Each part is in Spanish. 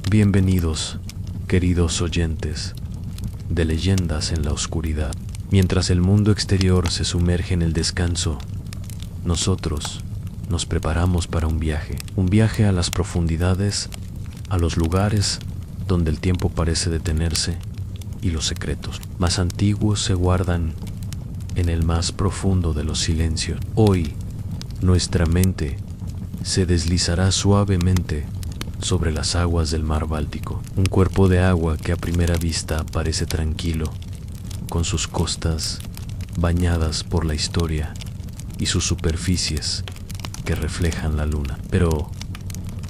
Bienvenidos, queridos oyentes, de Leyendas en la Oscuridad. Mientras el mundo exterior se sumerge en el descanso, nosotros nos preparamos para un viaje a las profundidades, a los lugares donde el tiempo parece detenerse y los secretos más antiguos se guardan en el más profundo de los silencios. Hoy, nuestra mente se deslizará suavemente sobre las aguas del mar Báltico, un cuerpo de agua que a primera vista parece tranquilo, con sus costas bañadas por la historia y sus superficies que reflejan la luna. Pero,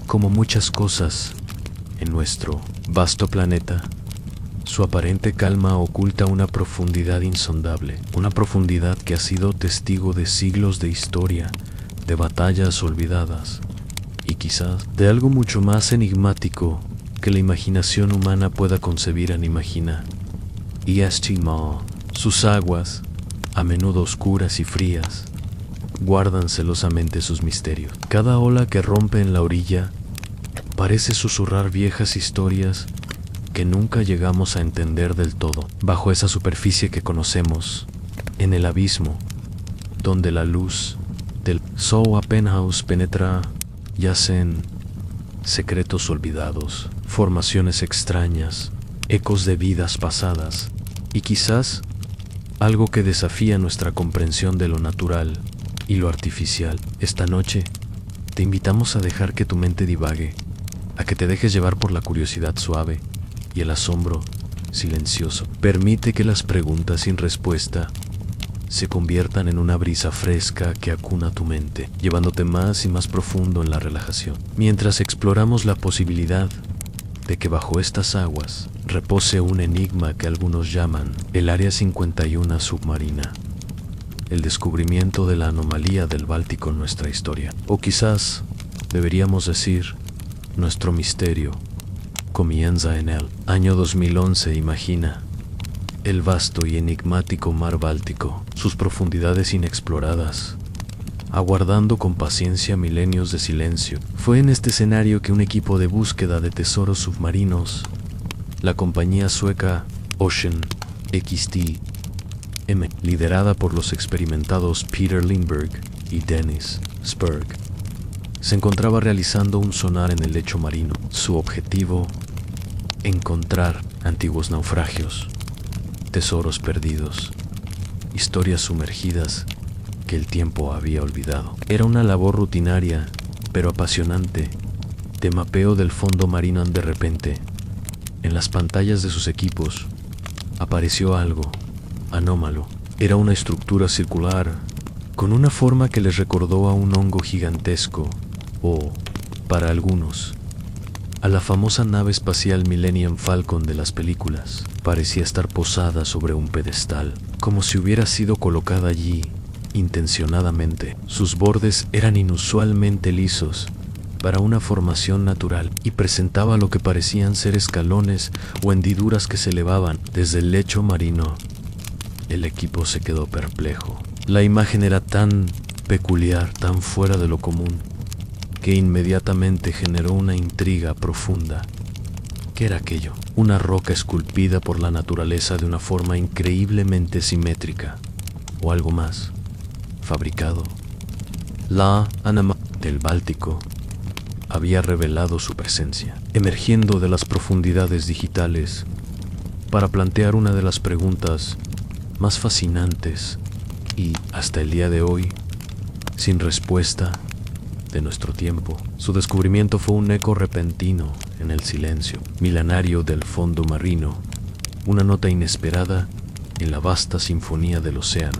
como muchas cosas en nuestro vasto planeta, su aparente calma oculta una profundidad insondable, una profundidad que ha sido testigo de siglos de historia, de batallas olvidadas y quizás de algo mucho más enigmático que la imaginación humana pueda concebir ni imagina. Maw. Sus aguas, a menudo oscuras y frías, guardan celosamente sus misterios. Cada ola que rompe en la orilla parece susurrar viejas historias que nunca llegamos a entender del todo. Bajo esa superficie que conocemos, en el abismo, donde la luz del Soa Penthouse penetra, yacen secretos olvidados, formaciones extrañas, ecos de vidas pasadas y quizás algo que desafía nuestra comprensión de lo natural y lo artificial. Esta noche te invitamos a dejar que tu mente divague, a que te dejes llevar por la curiosidad suave y el asombro silencioso. Permite que las preguntas sin respuesta se conviertan en una brisa fresca que acuna tu mente, llevándote más y más profundo en la relajación. Mientras exploramos la posibilidad de que bajo estas aguas repose un enigma que algunos llaman el Área 51 submarina, el descubrimiento de la anomalía del Báltico en nuestra historia. O quizás deberíamos decir, nuestro misterio comienza en el año 2011. Imagina el vasto y enigmático mar Báltico, sus profundidades inexploradas, aguardando con paciencia milenios de silencio. Fue en este escenario que un equipo de búsqueda de tesoros submarinos, la compañía sueca Ocean XT-M, liderada por los experimentados Peter Lindberg y Dennis Spurg, se encontraba realizando un sonar en el lecho marino. Su objetivo: encontrar antiguos naufragios, tesoros perdidos, historias sumergidas que el tiempo había olvidado. Era una labor rutinaria, pero apasionante, de mapeo del fondo marino. De repente, en las pantallas de sus equipos, apareció algo anómalo. Era una estructura circular, con una forma que les recordó a un hongo gigantesco, o, para algunos, a la famosa nave espacial Millennium Falcon de las películas. Parecía estar posada sobre un pedestal, como si hubiera sido colocada allí intencionadamente. Sus bordes eran inusualmente lisos para una formación natural y presentaba lo que parecían ser escalones o hendiduras que se elevaban desde el lecho marino. El equipo se quedó perplejo. La imagen era tan peculiar, tan fuera de lo común, que inmediatamente generó una intriga profunda. ¿Qué era aquello? Una roca esculpida por la naturaleza de una forma increíblemente simétrica, o algo más, fabricado. La anomalía del Báltico había revelado su presencia, emergiendo de las profundidades digitales para plantear una de las preguntas más fascinantes y, hasta el día de hoy, sin respuesta de nuestro tiempo. Su descubrimiento fue un eco repentino en el silencio milenario del fondo marino, una nota inesperada en la vasta sinfonía del océano.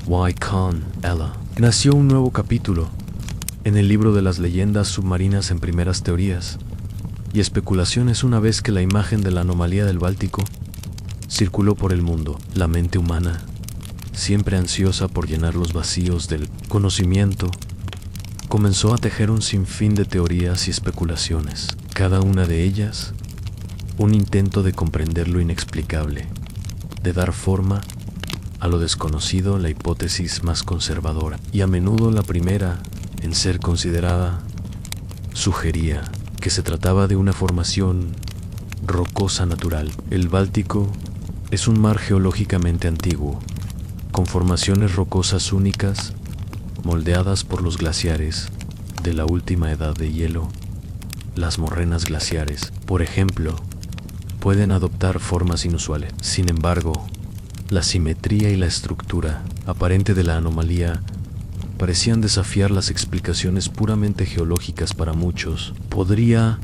Con Ella. Nació un nuevo capítulo en el libro de las leyendas submarinas en primeras teorías y especulaciones una vez que la imagen de la anomalía del Báltico circuló por el mundo. La mente humana, siempre ansiosa por llenar los vacíos del conocimiento, comenzó a tejer un sinfín de teorías y especulaciones, cada una de ellas un intento de comprender lo inexplicable, de dar forma a lo desconocido, la hipótesis más conservadora, y a menudo la primera en ser considerada, sugería que se trataba de una formación rocosa natural. El Báltico es un mar geológicamente antiguo, con formaciones rocosas únicas, moldeadas por los glaciares de la última edad de hielo. Las morrenas glaciares, por ejemplo, pueden adoptar formas inusuales. Sin embargo, la simetría y la estructura aparente de la anomalía parecían desafiar las explicaciones puramente geológicas para muchos. ¿Podría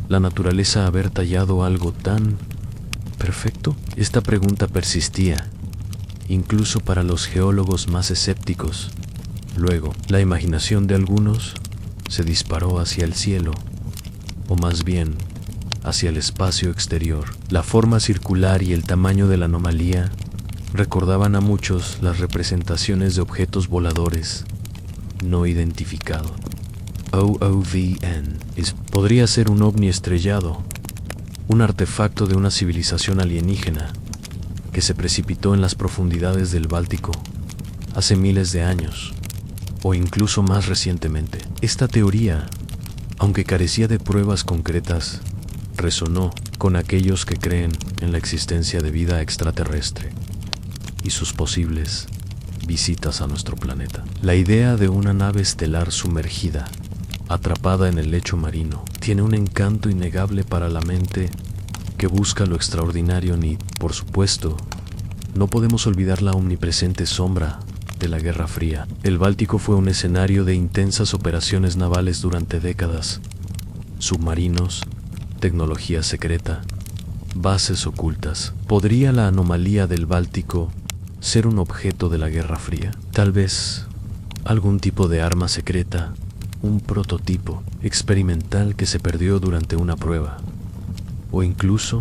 la naturaleza haber tallado algo tan perfecto? Esta pregunta persistía, incluso para los geólogos más escépticos. Luego, la imaginación de algunos se disparó hacia el cielo, o más bien, hacia el espacio exterior. La forma circular y el tamaño de la anomalía recordaban a muchos las representaciones de objetos voladores no identificados. OOVN podría ser un ovni estrellado, un artefacto de una civilización alienígena que se precipitó en las profundidades del Báltico hace miles de años, o incluso más recientemente. Esta teoría, aunque carecía de pruebas concretas, resonó con aquellos que creen en la existencia de vida extraterrestre y sus posibles visitas a nuestro planeta. La idea de una nave estelar sumergida, atrapada en el lecho marino, tiene un encanto innegable para la mente que busca lo extraordinario. Ni, por supuesto, no podemos olvidar la omnipresente sombra de la Guerra Fría. El Báltico fue un escenario de intensas operaciones navales durante décadas. Submarinos, tecnología secreta, bases ocultas. ¿Podría la anomalía del Báltico ser un objeto de la Guerra Fría? Tal vez algún tipo de arma secreta, un prototipo experimental que se perdió durante una prueba, o incluso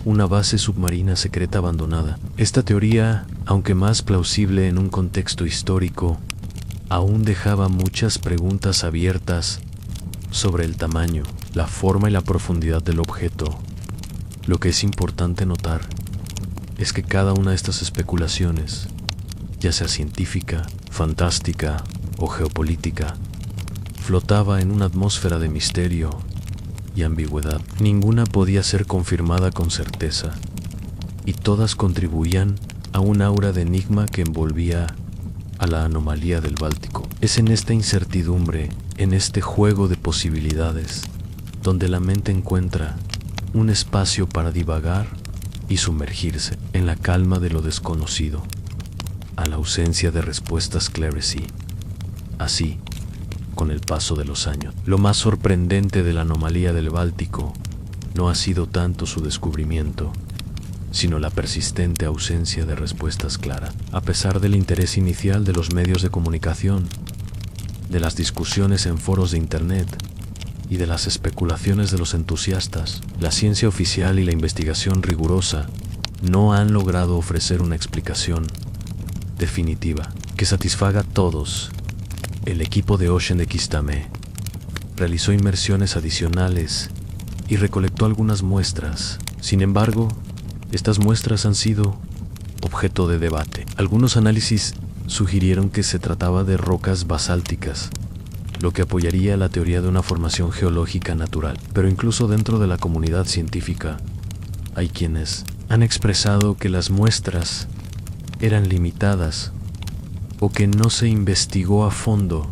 una base submarina secreta abandonada. Esta teoría, aunque más plausible en un contexto histórico, aún dejaba muchas preguntas abiertas sobre el tamaño, la forma y la profundidad del objeto. Lo que es importante notar es que cada una de estas especulaciones, ya sea científica, fantástica o geopolítica, flotaba en una atmósfera de misterio y ambigüedad. Ninguna podía ser confirmada con certeza, y todas contribuían a un aura de enigma que envolvía a la anomalía del Báltico. Es en esta incertidumbre, en este juego de posibilidades, donde la mente encuentra un espacio para divagar y sumergirse en la calma de lo desconocido, a la ausencia de respuestas claras. Y así, con el paso de los años, lo más sorprendente de la anomalía del Báltico no ha sido tanto su descubrimiento, sino la persistente ausencia de respuestas claras. A pesar del interés inicial de los medios de comunicación, de las discusiones en foros de internet y de las especulaciones de los entusiastas, la ciencia oficial y la investigación rigurosa no han logrado ofrecer una explicación definitiva que satisfaga a todos. El equipo de Ocean XTAME realizó inmersiones adicionales y recolectó algunas muestras. Sin embargo, estas muestras han sido objeto de debate. Algunos análisis sugirieron que se trataba de rocas basálticas, lo que apoyaría la teoría de una formación geológica natural. Pero incluso dentro de la comunidad científica, hay quienes han expresado que las muestras eran limitadas o que no se investigó a fondo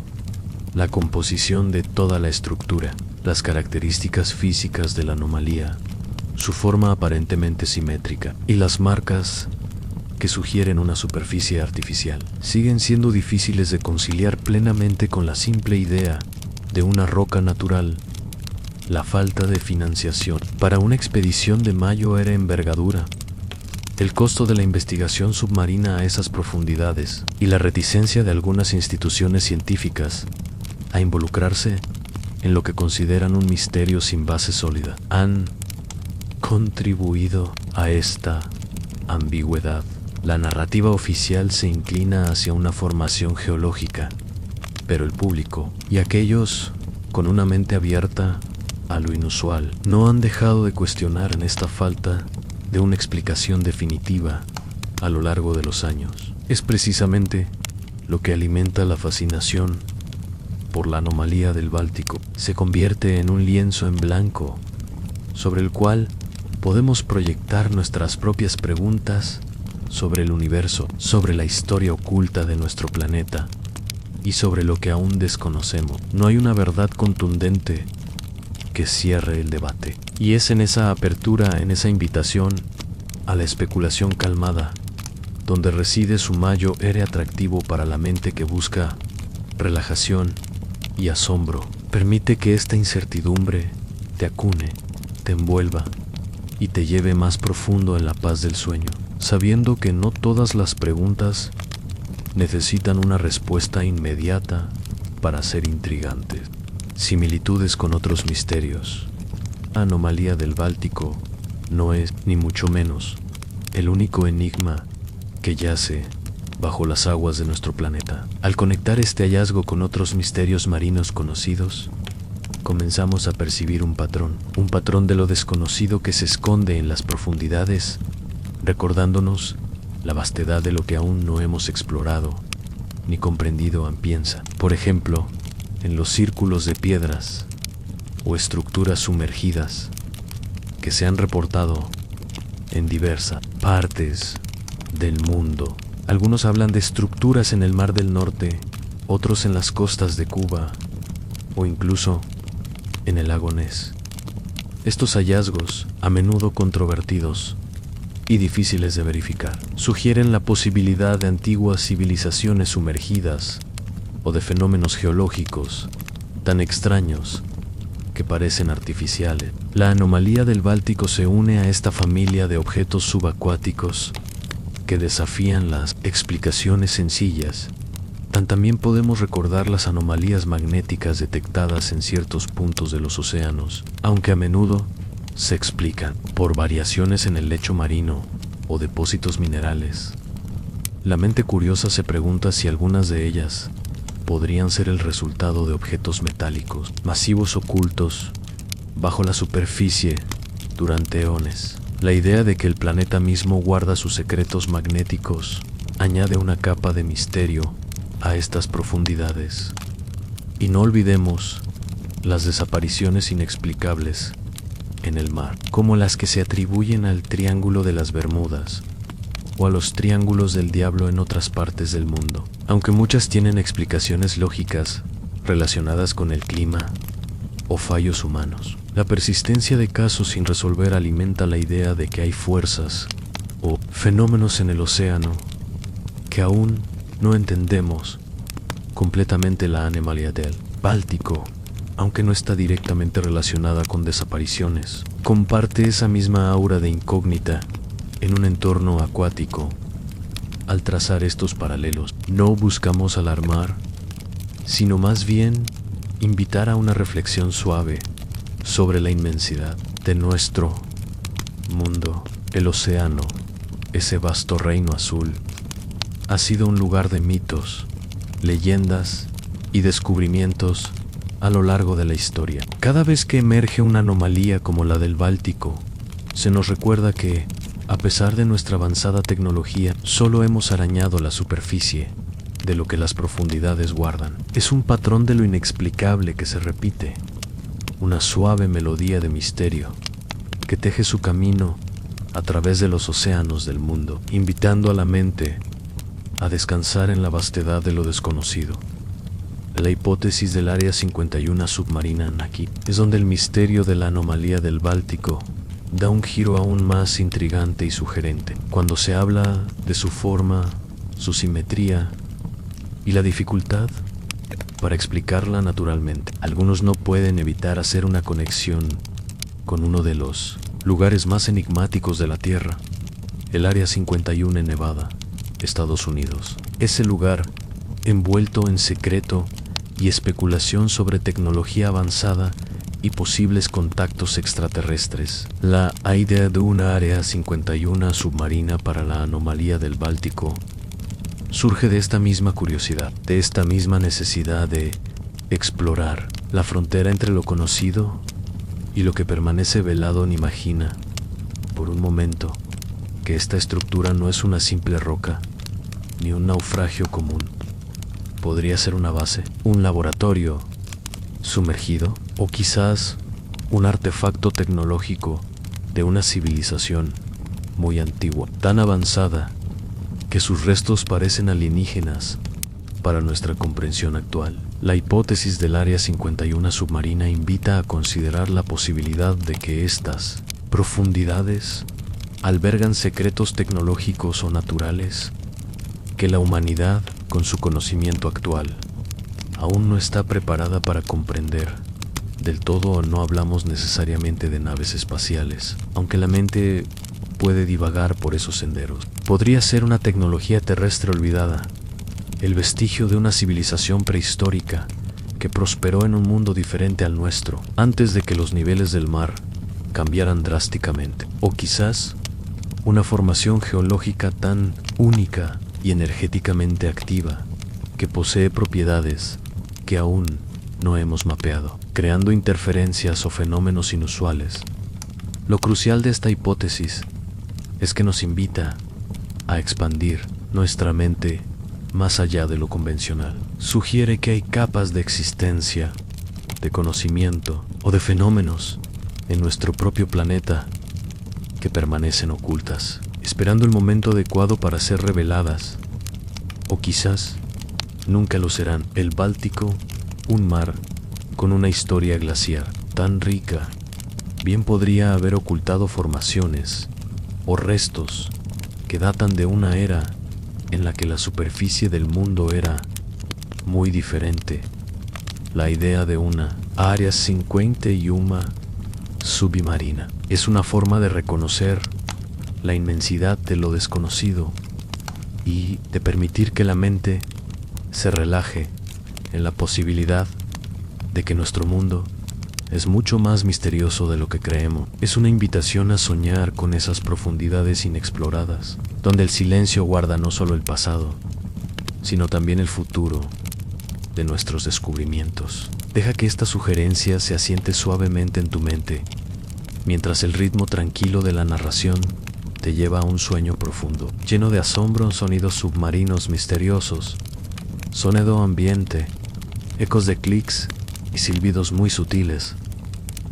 la composición de toda la estructura, las características físicas de la anomalía, su forma aparentemente simétrica y las marcas que sugieren una superficie artificial, siguen siendo difíciles de conciliar plenamente con la simple idea de una roca natural. La falta de financiación para una expedición de mayo era envergadura. El costo de la investigación submarina a esas profundidades y la reticencia de algunas instituciones científicas a involucrarse en lo que consideran un misterio sin base sólida han contribuido a esta ambigüedad. La narrativa oficial se inclina hacia una formación geológica, pero el público y aquellos con una mente abierta a lo inusual no han dejado de cuestionar en esta falta de una explicación definitiva a lo largo de los años. Es precisamente lo que alimenta la fascinación por la anomalía del Báltico se convierte en un lienzo en blanco sobre el cual podemos proyectar nuestras propias preguntas sobre el universo, sobre la historia oculta de nuestro planeta y sobre lo que aún desconocemos. No hay una verdad contundente que cierre el debate. Y es en esa apertura, en esa invitación a la especulación calmada, donde reside su mayor atractivo para la mente que busca relajación y asombro. Permite que esta incertidumbre te acune, te envuelva y te lleve más profundo en la paz del sueño, sabiendo que no todas las preguntas necesitan una respuesta inmediata para ser intrigantes. Similitudes con otros misterios. La anomalía del Báltico no es, ni mucho menos, el único enigma que yace bajo las aguas de nuestro planeta. Al conectar este hallazgo con otros misterios marinos conocidos, comenzamos a percibir un patrón de lo desconocido que se esconde en las profundidades, recordándonos la vastedad de lo que aún no hemos explorado ni comprendido a piensa. Por ejemplo, en los círculos de piedras o estructuras sumergidas que se han reportado en diversas partes del mundo. Algunos hablan de estructuras en el Mar del Norte, otros en las costas de Cuba o incluso en el lago Ness. Estos hallazgos, a menudo controvertidos y difíciles de verificar, sugieren la posibilidad de antiguas civilizaciones sumergidas o de fenómenos geológicos tan extraños que parecen artificiales. La anomalía del Báltico se une a esta familia de objetos subacuáticos que desafían las explicaciones sencillas. También podemos recordar las anomalías magnéticas detectadas en ciertos puntos de los océanos, aunque a menudo se explican por variaciones en el lecho marino o depósitos minerales. La mente curiosa se pregunta si algunas de ellas podrían ser el resultado de objetos metálicos masivos ocultos bajo la superficie durante eones. La idea de que el planeta mismo guarda sus secretos magnéticos añade una capa de misterio a estas profundidades. Y no olvidemos las desapariciones inexplicables en el mar, como las que se atribuyen al Triángulo de las Bermudas o a los Triángulos del Diablo en otras partes del mundo. Aunque muchas tienen explicaciones lógicas relacionadas con el clima o fallos humanos, la persistencia de casos sin resolver alimenta la idea de que hay fuerzas o fenómenos en el océano que aún no entendemos completamente. La anomalía del Báltico, aunque no está directamente relacionada con desapariciones, comparte esa misma aura de incógnita en un entorno acuático. Al trazar estos paralelos, no buscamos alarmar, sino más bien invitar a una reflexión suave sobre la inmensidad de nuestro mundo. El océano, ese vasto reino azul, ha sido un lugar de mitos, leyendas y descubrimientos a lo largo de la historia. Cada vez que emerge una anomalía como la del Báltico, se nos recuerda que, a pesar de nuestra avanzada tecnología, solo hemos arañado la superficie de lo que las profundidades guardan. Es un patrón de lo inexplicable que se repite, una suave melodía de misterio que teje su camino a través de los océanos del mundo, invitando a la mente a descansar en la vastedad de lo desconocido. La hipótesis del Área 51 submarina aquí es donde el misterio de la anomalía del Báltico da un giro aún más intrigante y sugerente, cuando se habla de su forma, su simetría y la dificultad para explicarla naturalmente. Algunos no pueden evitar hacer una conexión con uno de los lugares más enigmáticos de la Tierra, el Área 51 en Nevada, Estados Unidos. Ese lugar, envuelto en secreto y especulación sobre tecnología avanzada y posibles contactos extraterrestres. La idea de una Área 51 submarina para la anomalía del Báltico surge de esta misma curiosidad, de esta misma necesidad de explorar la frontera entre lo conocido y lo que permanece velado. Imagina, por un momento, que esta estructura no es una simple roca, ni un naufragio común, Podría ser una base, un laboratorio sumergido, o quizás un artefacto tecnológico de una civilización muy antigua, tan avanzada que sus restos parecen alienígenas para nuestra comprensión actual. La hipótesis del Área 51 submarina invita a considerar la posibilidad de que estas profundidades albergan secretos tecnológicos o naturales que la humanidad, con su conocimiento actual, aún no está preparada para comprender. Del todo no hablamos necesariamente de naves espaciales, aunque la mente puede divagar por esos senderos. Podría ser una tecnología terrestre olvidada, el vestigio de una civilización prehistórica que prosperó en un mundo diferente al nuestro, antes de que los niveles del mar cambiaran drásticamente. O quizás una formación geológica tan única y energéticamente activa que posee propiedades que aún no hemos mapeado, creando interferencias o fenómenos inusuales. Lo crucial de esta hipótesis es que nos invita a expandir nuestra mente más allá de lo convencional. Sugiere que hay capas de existencia, de conocimiento o de fenómenos en nuestro propio planeta que permanecen ocultas, esperando el momento adecuado para ser reveladas, o quizás nunca lo serán. El Báltico, un mar con una historia glaciar tan rica, bien podría haber ocultado formaciones o restos que datan de una era en la que la superficie del mundo era muy diferente. La idea de una Área 51 submarina es una forma de reconocer la inmensidad de lo desconocido y de permitir que la mente se relaje en la posibilidad de que nuestro mundo es mucho más misterioso de lo que creemos. Es una invitación a soñar con esas profundidades inexploradas, donde el silencio guarda no solo el pasado, sino también el futuro de nuestros descubrimientos. Deja que esta sugerencia se asiente suavemente en tu mente, mientras el ritmo tranquilo de la narración te lleva a un sueño profundo, lleno de asombro, sonidos submarinos misteriosos, sonido ambiente, ecos de clics y silbidos muy sutiles,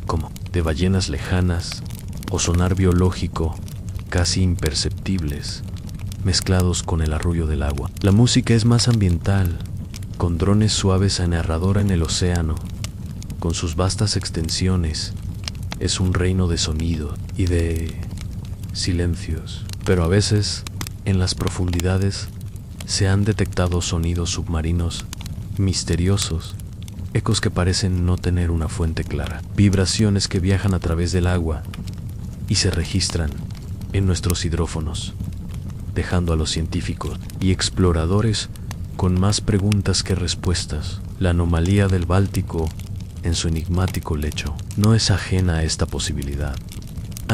como de ballenas lejanas o sonar biológico casi imperceptibles, mezclados con el arrullo del agua. La música es más ambiental, con drones suaves anerradora en el océano, con sus vastas extensiones. Es un reino de sonido y de silencios, pero a veces, en las profundidades, se han detectado sonidos submarinos misteriosos, ecos que parecen no tener una fuente clara, vibraciones que viajan a través del agua y se registran en nuestros hidrófonos, dejando a los científicos y exploradores con más preguntas que respuestas. La anomalía del Báltico, en su enigmático lecho, no es ajena a esta posibilidad.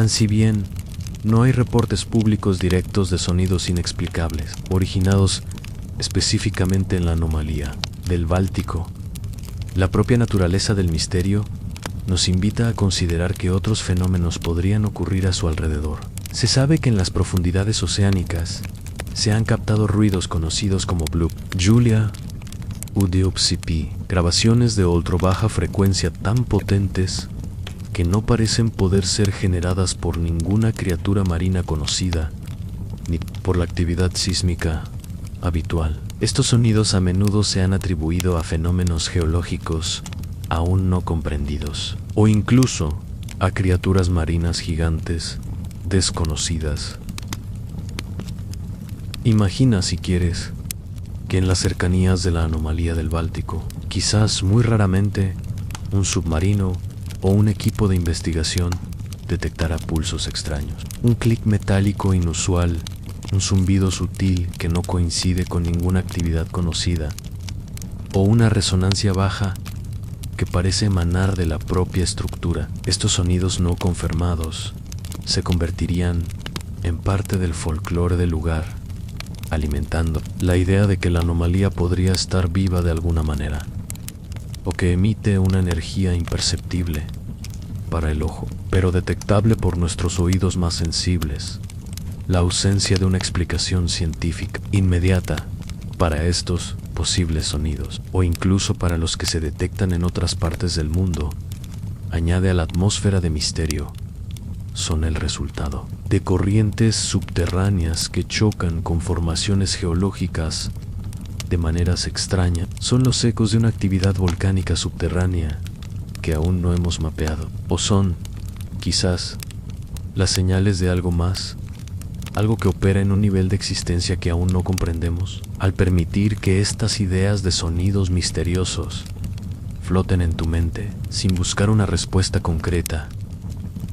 Si bien no hay reportes públicos directos de sonidos inexplicables, originados específicamente en la anomalía del Báltico, la propia naturaleza del misterio nos invita a considerar que otros fenómenos podrían ocurrir a su alrededor. Se sabe que en las profundidades oceánicas se han captado ruidos conocidos como bloop, Julia UDOPCP, grabaciones de ultra baja frecuencia tan potentes que no parecen poder ser generadas por ninguna criatura marina conocida, ni por la actividad sísmica habitual. Estos sonidos a menudo se han atribuido a fenómenos geológicos aún no comprendidos, o incluso a criaturas marinas gigantes desconocidas. Imagina, si quieres, que en las cercanías de la anomalía del Báltico, quizás muy raramente, un submarino o un equipo de investigación detectará pulsos extraños, un clic metálico inusual, un zumbido sutil que no coincide con ninguna actividad conocida, o una resonancia baja que parece emanar de la propia estructura. Estos sonidos no confirmados se convertirían en parte del folclore del lugar, alimentando la idea de que la anomalía podría estar viva de alguna manera, o que emite una energía imperceptible para el ojo, pero detectable por nuestros oídos más sensibles. La ausencia de una explicación científica inmediata para estos posibles sonidos, o incluso para los que se detectan en otras partes del mundo, añade a la atmósfera de misterio. Son el resultado de corrientes subterráneas que chocan con formaciones geológicas de maneras extrañas. Son los ecos de una actividad volcánica subterránea que aún no hemos mapeado. O son, quizás, las señales de algo más, algo que opera en un nivel de existencia que aún no comprendemos. Al permitir que estas ideas de sonidos misteriosos floten en tu mente sin buscar una respuesta concreta,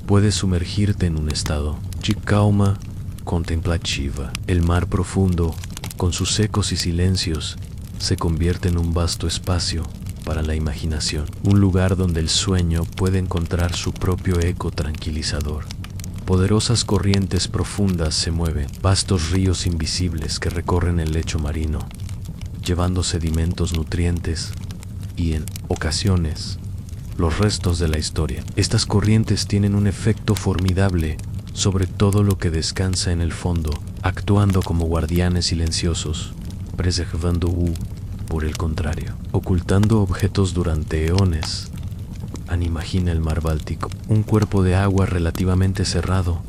puedes sumergirte en un estado de calma contemplativa. El mar profundo, con sus ecos y silencios, se convierte en un vasto espacio para la imaginación, un lugar donde el sueño puede encontrar su propio eco tranquilizador. Poderosas corrientes profundas se mueven, vastos ríos invisibles que recorren el lecho marino, llevando sedimentos nutrientes y, en ocasiones, los restos de la historia. Estas corrientes tienen un efecto formidable sobre todo lo que descansa en el fondo, actuando como guardianes silenciosos, preservando por el contrario, ocultando objetos durante eones. Imagina el mar Báltico, un cuerpo de agua relativamente cerrado,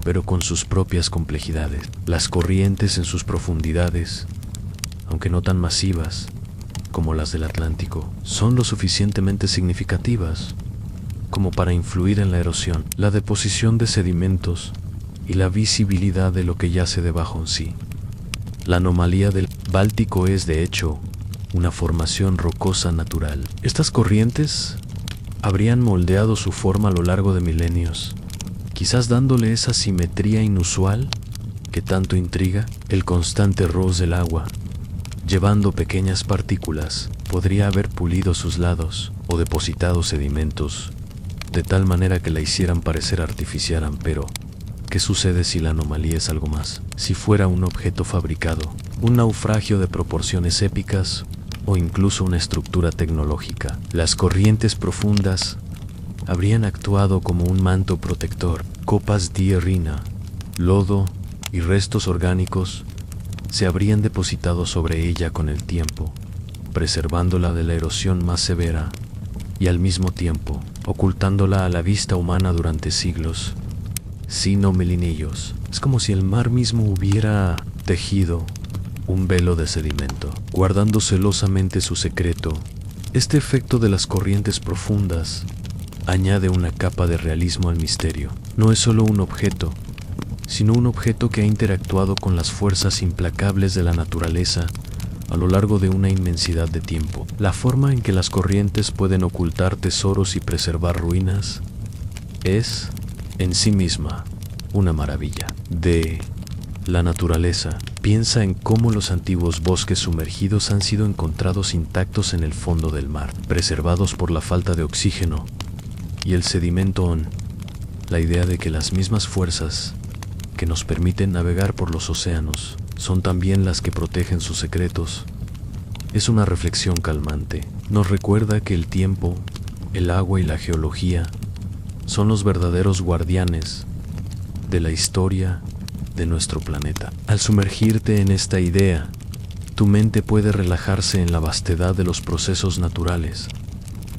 pero con sus propias complejidades. Las corrientes en sus profundidades, aunque no tan masivas como las del Atlántico, son lo suficientemente significativas como para influir en la erosión, la deposición de sedimentos y la visibilidad de lo que yace debajo en sí. La anomalía del Báltico es, de hecho, una formación rocosa natural. Estas corrientes habrían moldeado su forma a lo largo de milenios, quizás dándole esa simetría inusual que tanto intriga. El constante roce del agua, llevando pequeñas partículas, podría haber pulido sus lados o depositado sedimentos de tal manera que la hicieran parecer artificial. Pero ¿qué sucede si la anomalía es algo más? Si fuera un objeto fabricado, un naufragio de proporciones épicas o incluso una estructura tecnológica. Las corrientes profundas habrían actuado como un manto protector. Copas de arena, lodo y restos orgánicos se habrían depositado sobre ella con el tiempo, preservándola de la erosión más severa y al mismo tiempo ocultándola a la vista humana durante siglos, si no milenios. Es como si el mar mismo hubiera tejido un velo de sedimento, guardando celosamente su secreto. Este efecto de las corrientes profundas añade una capa de realismo al misterio. No es solo un objeto, sino un objeto que ha interactuado con las fuerzas implacables de la naturaleza a lo largo de una inmensidad de tiempo. La forma en que las corrientes pueden ocultar tesoros y preservar ruinas es, en sí misma, una maravilla. De la naturaleza, piensa en cómo los antiguos bosques sumergidos han sido encontrados intactos en el fondo del mar, preservados por la falta de oxígeno y el sedimento. La idea de que las mismas fuerzas que nos permiten navegar por los océanos son también las que protegen sus secretos es una reflexión calmante. Nos recuerda que el tiempo, el agua y la geología son los verdaderos guardianes de la historia de nuestro planeta. Al sumergirte en esta idea, tu mente puede relajarse en la vastedad de los procesos naturales,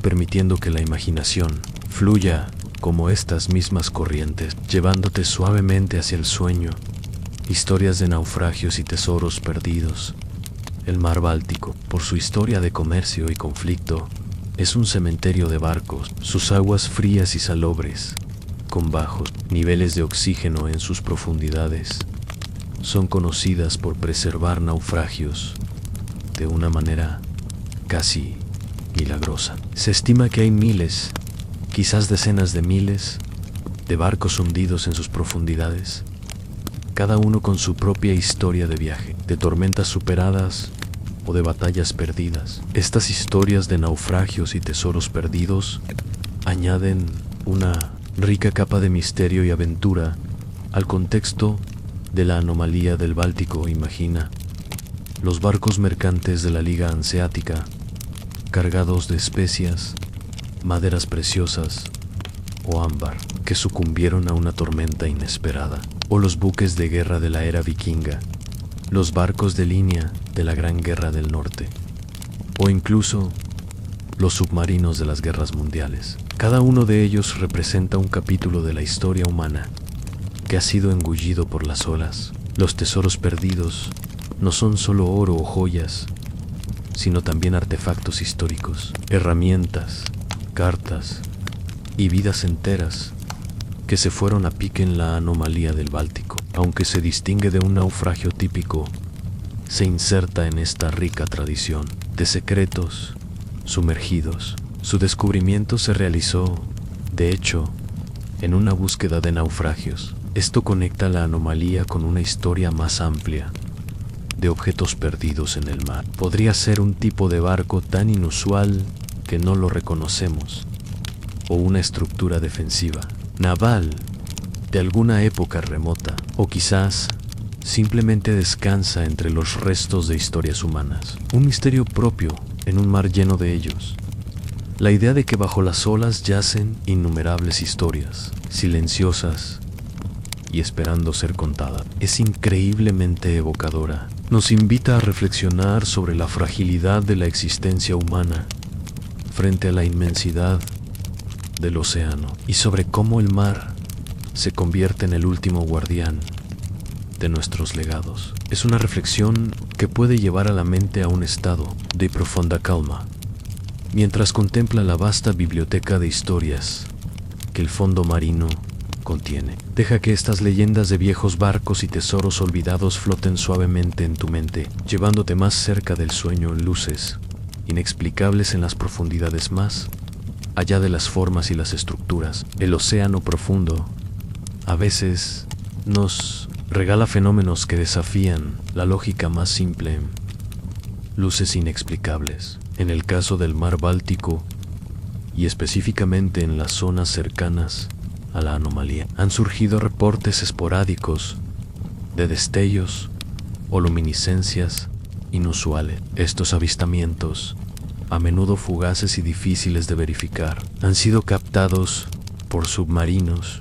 permitiendo que la imaginación fluya como estas mismas corrientes, llevándote suavemente hacia el sueño. Historias de naufragios y tesoros perdidos. El mar Báltico, por su historia de comercio y conflicto, es un cementerio de barcos. Sus aguas frías y salobres, con bajos niveles de oxígeno en sus profundidades, son conocidas por preservar naufragios de una manera casi milagrosa. Se estima que hay miles, quizás decenas de miles, de barcos hundidos en sus profundidades, cada uno con su propia historia de viaje, de tormentas superadas o de batallas perdidas. Estas historias de naufragios y tesoros perdidos añaden una rica capa de misterio y aventura al contexto de la anomalía del Báltico. Imagina los barcos mercantes de la Liga Hanseática, cargados de especias, maderas preciosas o ámbar, que sucumbieron a una tormenta inesperada, o los buques de guerra de la era vikinga, los barcos de línea de la Gran Guerra del Norte, o incluso los submarinos de las guerras mundiales. Cada uno de ellos representa un capítulo de la historia humana que ha sido engullido por las olas. Los tesoros perdidos no son solo oro o joyas, sino también artefactos históricos, herramientas, cartas y vidas enteras que se fueron a pique en la anomalía del Báltico. Aunque se distingue de un naufragio típico, se inserta en esta rica tradición de secretos sumergidos. Su descubrimiento se realizó, de hecho, en una búsqueda de naufragios. Esto conecta la anomalía con una historia más amplia de objetos perdidos en el mar. Podría ser un tipo de barco tan inusual que no lo reconocemos, o una estructura defensiva naval de alguna época remota, o quizás simplemente descansa entre los restos de historias humanas. Un misterio propio en un mar lleno de ellos. La idea de que bajo las olas yacen innumerables historias, silenciosas y esperando ser contadas, es increíblemente evocadora. Nos invita a reflexionar sobre la fragilidad de la existencia humana frente a la inmensidad del océano, y sobre cómo el mar se convierte en el último guardián de nuestros legados. Es una reflexión que puede llevar a la mente a un estado de profunda calma, mientras contempla la vasta biblioteca de historias que el fondo marino contiene. Deja que estas leyendas de viejos barcos y tesoros olvidados floten suavemente en tu mente, llevándote más cerca del sueño en luces inexplicables en las profundidades más allá de las formas y las estructuras. El océano profundo a veces nos regala fenómenos que desafían la lógica más simple, luces inexplicables. En el caso del mar Báltico, y específicamente en las zonas cercanas a la anomalía, han surgido reportes esporádicos de destellos o luminiscencias inusuales. Estos avistamientos, a menudo fugaces y difíciles de verificar, han sido captados por submarinos,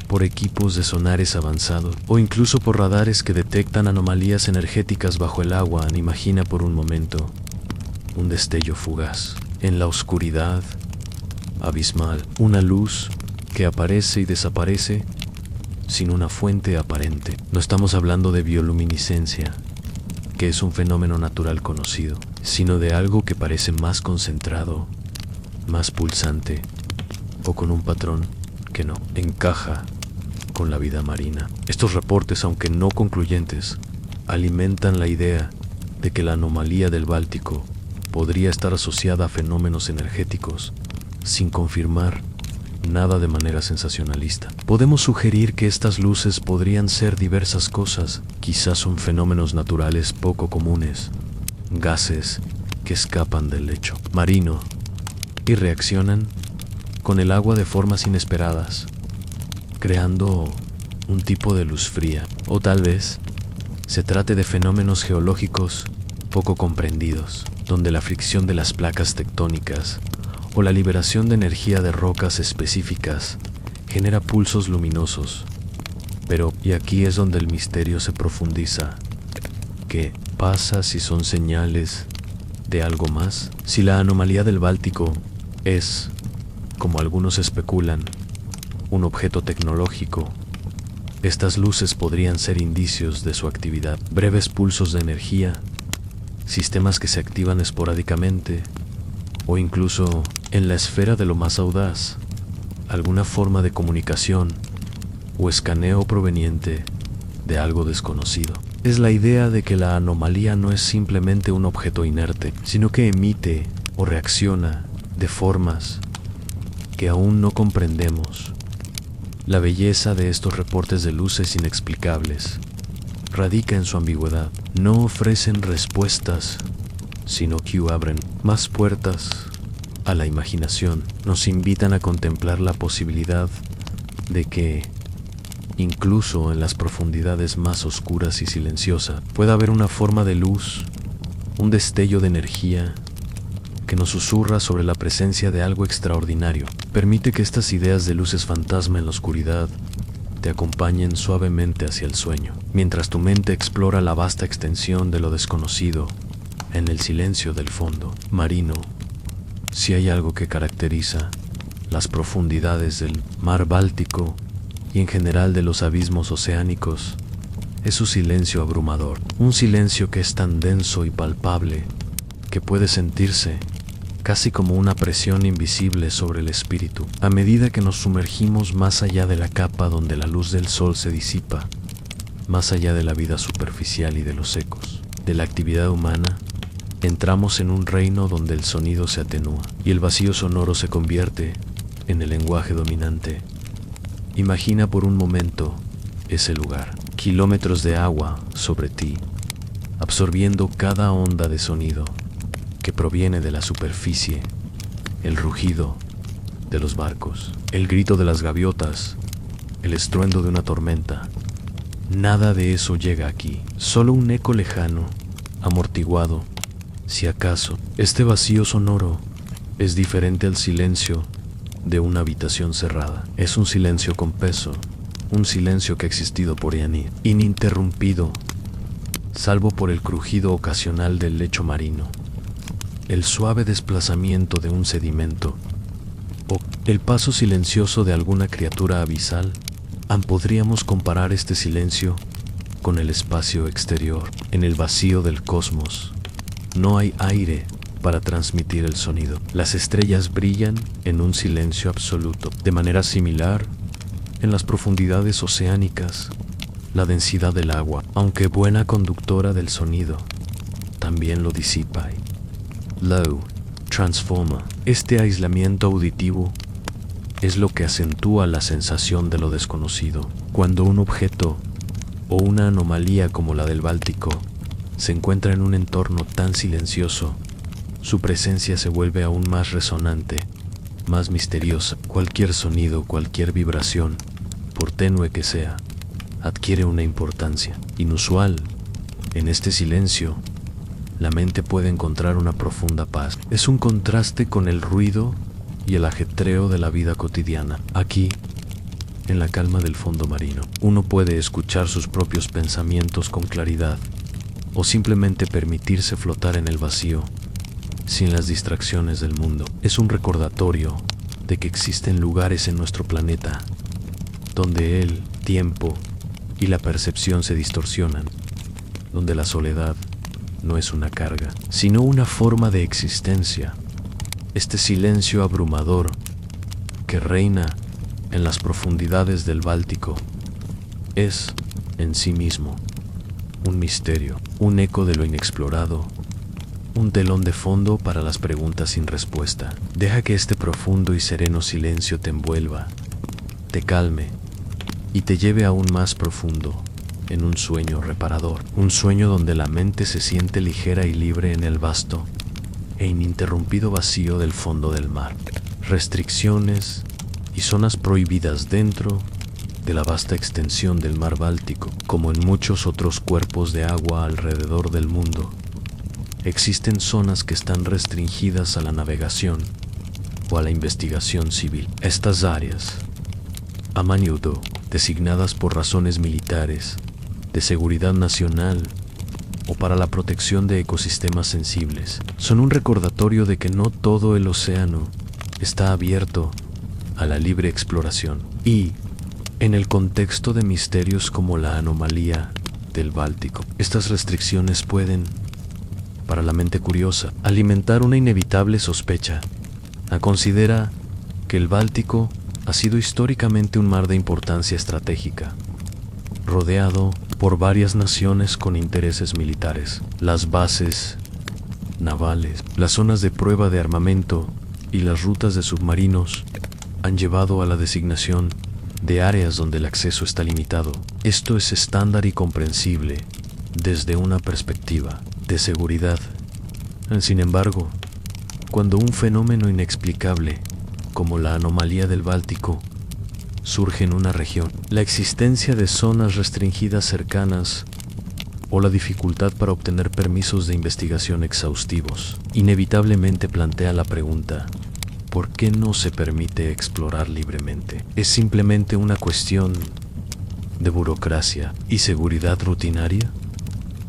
por equipos de sonares avanzados o incluso por radares que detectan anomalías energéticas bajo el agua. Imagina por un momento un destello fugaz en la oscuridad abismal, una luz que aparece y desaparece sin una fuente aparente. No estamos hablando de bioluminiscencia, que es un fenómeno natural conocido, sino de algo que parece más concentrado, más pulsante, o con un patrón que no encaja con la vida marina. Estos reportes, aunque no concluyentes, alimentan la idea de que la anomalía del Báltico podría estar asociada a fenómenos energéticos, sin confirmar nada de manera sensacionalista. Podemos sugerir que estas luces podrían ser diversas cosas. Quizás son fenómenos naturales poco comunes, gases que escapan del lecho marino y reaccionan con el agua de formas inesperadas, creando un tipo de luz fría. O tal vez se trate de fenómenos geológicos poco comprendidos, donde la fricción de las placas tectónicas o la liberación de energía de rocas específicas genera pulsos luminosos. Pero, y aquí es donde el misterio se profundiza, ¿qué pasa si son señales de algo más? Si la anomalía del Báltico es, como algunos especulan, un objeto tecnológico, estas luces podrían ser indicios de su actividad. Breves pulsos de energía, sistemas que se activan esporádicamente, o incluso, en la esfera de lo más audaz, alguna forma de comunicación o escaneo proveniente de algo desconocido. Es la idea de que la anomalía no es simplemente un objeto inerte, sino que emite o reacciona de formas que aún no comprendemos. La belleza de estos reportes de luces inexplicables radica en su ambigüedad. No ofrecen respuestas, sino que abren más puertas a la imaginación. Nos invitan a contemplar la posibilidad de que, incluso en las profundidades más oscuras y silenciosas, pueda haber una forma de luz, un destello de energía que nos susurra sobre la presencia de algo extraordinario. Permite que estas ideas de luces fantasma en la oscuridad te acompañen suavemente hacia el sueño, mientras tu mente explora la vasta extensión de lo desconocido en el silencio del fondo marino. Si hay algo que caracteriza las profundidades del mar Báltico y en general de los abismos oceánicos, es su silencio abrumador, un silencio que es tan denso y palpable que puede sentirse casi como una presión invisible sobre el espíritu. A medida que nos sumergimos más allá de la capa donde la luz del sol se disipa, más allá de la vida superficial y de los ecos de la actividad humana, entramos en un reino donde el sonido se atenúa y el vacío sonoro se convierte en el lenguaje dominante. Imagina por un momento ese lugar, kilómetros de agua sobre ti, absorbiendo cada onda de sonido que proviene de la superficie, el rugido de los barcos, el grito de las gaviotas, el estruendo de una tormenta. Nada de eso llega aquí, solo un eco lejano, amortiguado, si acaso. Este vacío sonoro es diferente al silencio de una habitación cerrada. Es un silencio con peso, un silencio que ha existido por años, ininterrumpido, salvo por el crujido ocasional del lecho marino, el suave desplazamiento de un sedimento o el paso silencioso de alguna criatura abisal. Podríamos comparar este silencio con el espacio exterior. En el vacío del cosmos no hay aire para transmitir el sonido. Las estrellas brillan en un silencio absoluto. De manera similar, en las profundidades oceánicas, la densidad del agua, aunque buena conductora del sonido, también lo disipa y lo transforma. Este aislamiento auditivo es lo que acentúa la sensación de lo desconocido. Cuando un objeto o una anomalía como la del Báltico se encuentra en un entorno tan silencioso, su presencia se vuelve aún más resonante, más misteriosa. Cualquier sonido, cualquier vibración, por tenue que sea, adquiere una importancia inusual. En este silencio, la mente puede encontrar una profunda paz. Es un contraste con el ruido y el ajetreo de la vida cotidiana. Aquí, en la calma del fondo marino, uno puede escuchar sus propios pensamientos con claridad o simplemente permitirse flotar en el vacío sin las distracciones del mundo. Es un recordatorio de que existen lugares en nuestro planeta donde el tiempo y la percepción se distorsionan, donde la soledad no es una carga, sino una forma de existencia. Este silencio abrumador que reina en las profundidades del Báltico es, en sí mismo, un misterio, un eco de lo inexplorado, un telón de fondo para las preguntas sin respuesta. Deja que este profundo y sereno silencio te envuelva, te calme y te lleve aún más profundo en un sueño reparador, un sueño donde la mente se siente ligera y libre en el vasto e ininterrumpido vacío del fondo del mar. Restricciones y zonas prohibidas dentro de la vasta extensión del mar Báltico, como en muchos otros cuerpos de agua alrededor del mundo. Existen zonas que están restringidas a la navegación o a la investigación civil. Estas áreas, a menudo designadas por razones militares, de seguridad nacional o para la protección de ecosistemas sensibles, son un recordatorio de que no todo el océano está abierto a la libre exploración. Y, en el contexto de misterios como la anomalía del Báltico, estas restricciones pueden, para la mente curiosa, alimentar una inevitable sospecha. Considera que el Báltico ha sido históricamente un mar de importancia estratégica, rodeado por varias naciones con intereses militares. Las bases navales, las zonas de prueba de armamento y las rutas de submarinos han llevado a la designación de áreas donde el acceso está limitado. Esto es estándar y comprensible desde una perspectiva de seguridad. Sin embargo, cuando un fenómeno inexplicable, como la anomalía del Báltico, surge en una región, la existencia de zonas restringidas cercanas o la dificultad para obtener permisos de investigación exhaustivos, inevitablemente plantea la pregunta: ¿por qué no se permite explorar libremente? Es simplemente una cuestión de burocracia y seguridad rutinaria?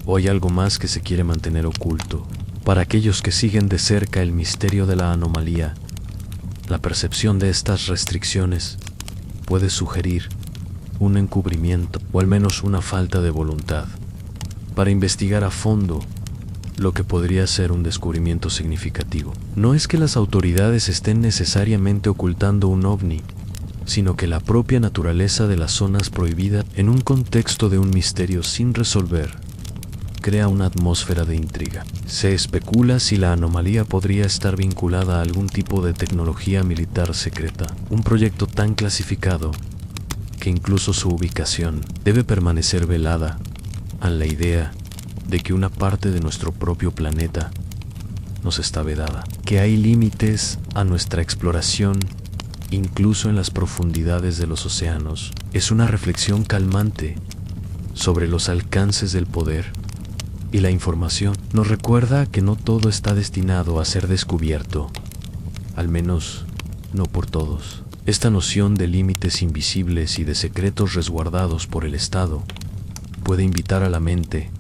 ¿O hay algo más que se quiere mantener oculto? Para aquellos que siguen de cerca el misterio de la anomalía, la percepción de estas restricciones puede sugerir un encubrimiento o al menos una falta de voluntad para investigar a fondo lo que podría ser un descubrimiento significativo. No es que las autoridades estén necesariamente ocultando un ovni, sino que la propia naturaleza de las zonas prohibidas, en un contexto de un misterio sin resolver, crea una atmósfera de intriga. Se especula si la anomalía podría estar vinculada a algún tipo de tecnología militar secreta, un proyecto tan clasificado que incluso su ubicación debe permanecer velada a la idea de que una parte de nuestro propio planeta nos está vedada, que hay límites a nuestra exploración, incluso en las profundidades de los océanos. Es una reflexión calmante sobre los alcances del poder y la información. Nos recuerda que no todo está destinado a ser descubierto, al menos no por todos. Esta noción de límites invisibles y de secretos resguardados por el Estado puede invitar a la mente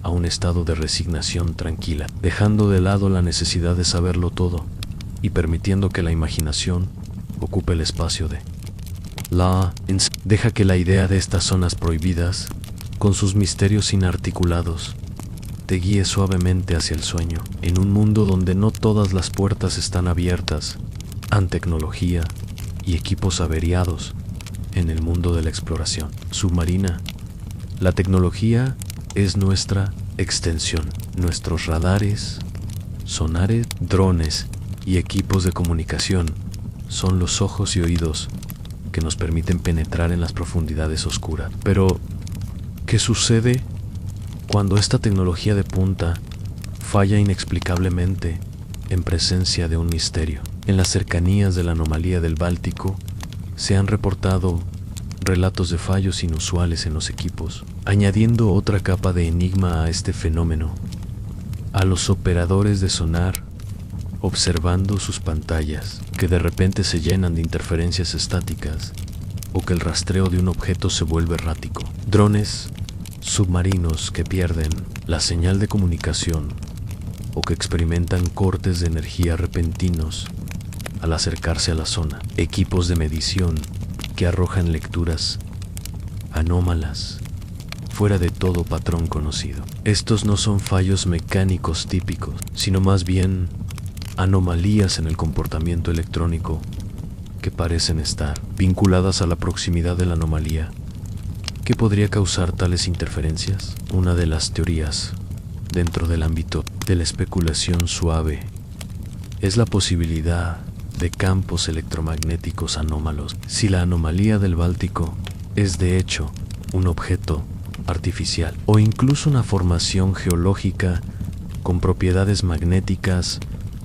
a un estado de resignación tranquila, dejando de lado la necesidad de saberlo todo y permitiendo que la imaginación ocupe el espacio de deja que la idea de estas zonas prohibidas, con sus misterios inarticulados, te guíe suavemente hacia el sueño, en un mundo donde no todas las puertas están abiertas a tecnología y equipos averiados. En el mundo de la exploración submarina, la tecnología es nuestra extensión. Nuestros radares, sonares, drones y equipos de comunicación son los ojos y oídos que nos permiten penetrar en las profundidades oscuras. Pero, ¿qué sucede cuando esta tecnología de punta falla inexplicablemente en presencia de un misterio? En las cercanías de la anomalía del Báltico se han reportado relatos de fallos inusuales en los equipos, añadiendo otra capa de enigma a este fenómeno. A los operadores de sonar observando sus pantallas, que de repente se llenan de interferencias estáticas, o que el rastreo de un objeto se vuelve errático. Drones submarinos que pierden la señal de comunicación o que experimentan cortes de energía repentinos al acercarse a la zona. Equipos de medición que arrojan lecturas anómalas fuera de todo patrón conocido. Estos no son fallos mecánicos típicos, sino más bien anomalías en el comportamiento electrónico que parecen estar vinculadas a la proximidad de la anomalía. ¿Qué podría causar tales interferencias? Una de las teorías dentro del ámbito de la especulación suave es la posibilidad de campos electromagnéticos anómalos. Si la anomalía del Báltico es de hecho un objeto artificial o incluso una formación geológica con propiedades magnéticas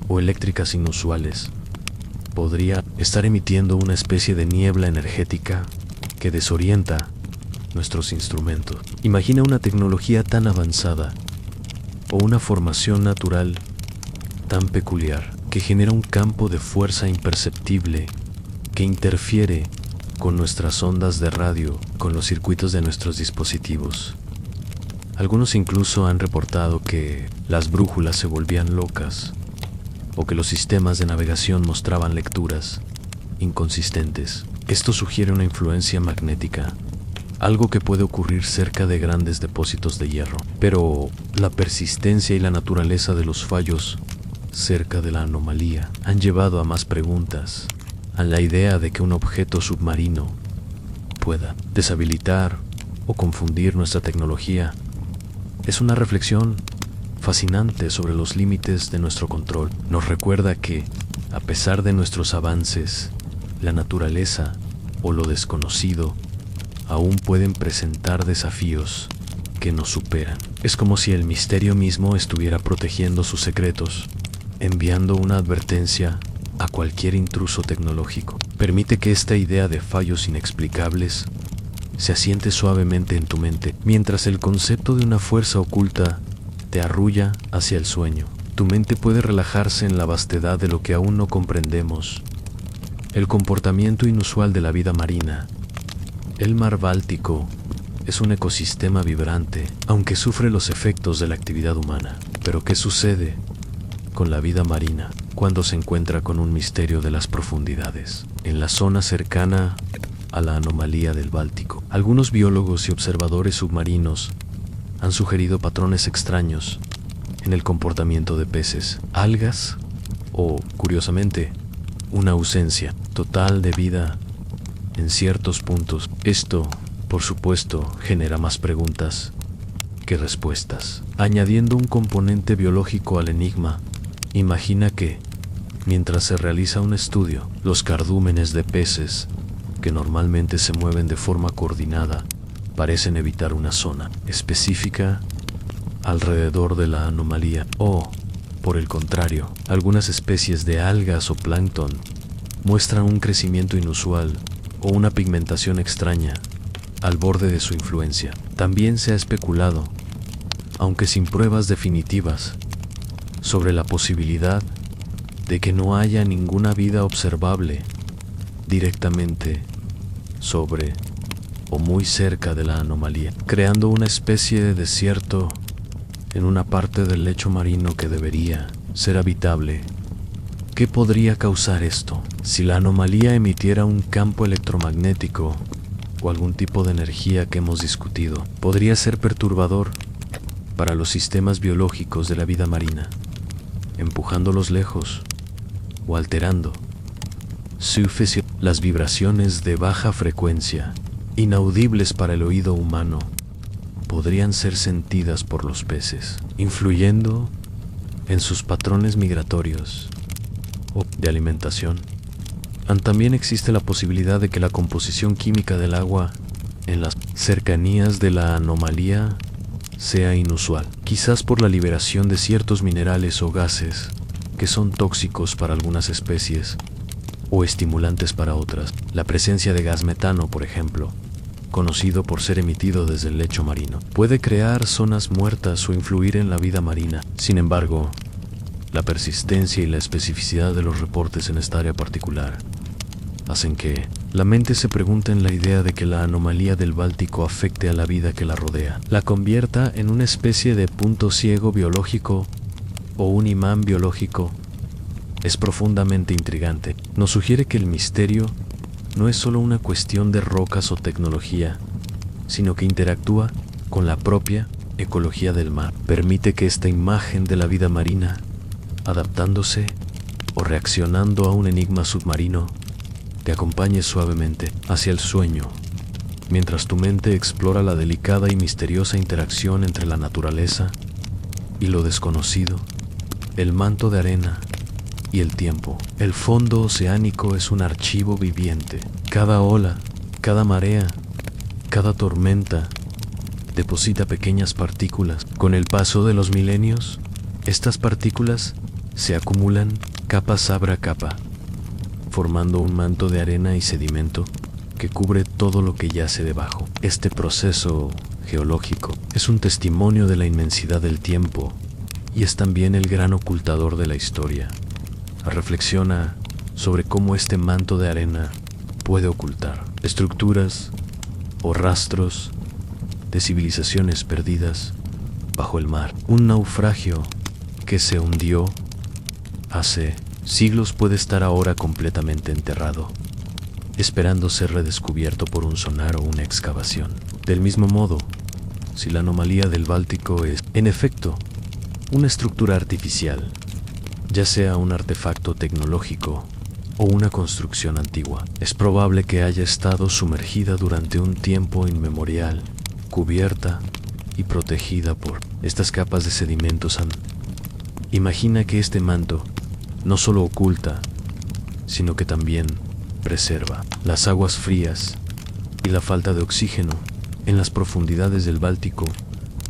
o eléctricas inusuales, podría estar emitiendo una especie de niebla energética que desorienta nuestros instrumentos. Imagina una tecnología tan avanzada o una formación natural tan peculiar que genera un campo de fuerza imperceptible que interfiere con nuestras ondas de radio, con los circuitos de nuestros dispositivos. Algunos incluso han reportado que las brújulas se volvían locas o que los sistemas de navegación mostraban lecturas inconsistentes. Esto sugiere una influencia magnética, algo que puede ocurrir cerca de grandes depósitos de hierro. Pero la persistencia y la naturaleza de los fallos cerca de la anomalía han llevado a más preguntas, a la idea de que un objeto submarino pueda deshabilitar o confundir nuestra tecnología. Es una reflexión fascinante sobre los límites de nuestro control. Nos recuerda que, a pesar de nuestros avances, la naturaleza o lo desconocido aún pueden presentar desafíos que nos superan. Es como si el misterio mismo estuviera protegiendo sus secretos, enviando una advertencia a cualquier intruso tecnológico. Permite que esta idea de fallos inexplicables se asiente suavemente en tu mente, mientras el concepto de una fuerza oculta te arrulla hacia el sueño. Tu mente puede relajarse en la vastedad de lo que aún no comprendemos. El comportamiento inusual de la vida marina, El mar Báltico es un ecosistema vibrante, aunque sufre los efectos de la actividad humana. Pero ¿qué sucede con la vida marina cuando se encuentra con un misterio de las profundidades? En la zona cercana a la anomalía del Báltico, algunos biólogos y observadores submarinos han sugerido patrones extraños en el comportamiento de peces, algas o, curiosamente, una ausencia total de vida en ciertos puntos. Esto, por supuesto, genera más preguntas que respuestas. Añadiendo un componente biológico al enigma, imagina que, mientras se realiza un estudio, los cardúmenes de peces, que normalmente se mueven de forma coordinada, parecen evitar una zona específica alrededor de la anomalía. O, por el contrario, algunas especies de algas o plancton muestran un crecimiento inusual o una pigmentación extraña al borde de su influencia. También se ha especulado, aunque sin pruebas definitivas, sobre la posibilidad de que no haya ninguna vida observable directamente sobre o muy cerca de la anomalía, creando una especie de desierto en una parte del lecho marino que debería ser habitable. ¿Qué podría causar esto? Si la anomalía emitiera un campo electromagnético o algún tipo de energía que hemos discutido, podría ser perturbador para los sistemas biológicos de la vida marina, empujándolos lejos o alterando su fisiología. Las vibraciones de baja frecuencia, inaudibles para el oído humano, podrían ser sentidas por los peces, influyendo en sus patrones migratorios o de alimentación. También existe la posibilidad de que la composición química del agua en las cercanías de la anomalía sea inusual, quizás por la liberación de ciertos minerales o gases que son tóxicos para algunas especies o estimulantes para otras. La presencia de gas metano, por ejemplo, conocido por ser emitido desde el lecho marino, puede crear zonas muertas o influir en la vida marina. Sin embargo, la persistencia y la especificidad de los reportes en esta área particular hacen que la mente se pregunte en la idea de que la anomalía del Báltico afecte a la vida que la rodea, la convierta en una especie de punto ciego biológico o un imán biológico. Es profundamente intrigante. Nos sugiere que el misterio no es solo una cuestión de rocas o tecnología, sino que interactúa con la propia ecología del mar. Permite que esta imagen de la vida marina, adaptándose o reaccionando a un enigma submarino, te acompañe suavemente hacia el sueño, mientras tu mente explora la delicada y misteriosa interacción entre la naturaleza y lo desconocido, el manto de arena y el tiempo. El fondo oceánico es un archivo viviente. Cada ola, cada marea, cada tormenta deposita pequeñas partículas. Con el paso de los milenios, estas partículas se acumulan capa sobre capa, formando un manto de arena y sedimento que cubre todo lo que yace debajo. Este proceso geológico es un testimonio de la inmensidad del tiempo y es también el gran ocultador de la historia. Reflexiona sobre cómo este manto de arena puede ocultar estructuras o rastros de civilizaciones perdidas bajo el mar. Un naufragio que se hundió hace siglos puede estar ahora completamente enterrado, esperando ser redescubierto por un sonar o una excavación. Del mismo modo, si la anomalía del Báltico es, en efecto, una estructura artificial, ya sea un artefacto tecnológico o una construcción antigua, es probable que haya estado sumergida durante un tiempo inmemorial, cubierta y protegida por estas capas de sedimentos. Imagina que este manto no solo oculta, sino que también preserva. Las aguas frías y la falta de oxígeno en las profundidades del Báltico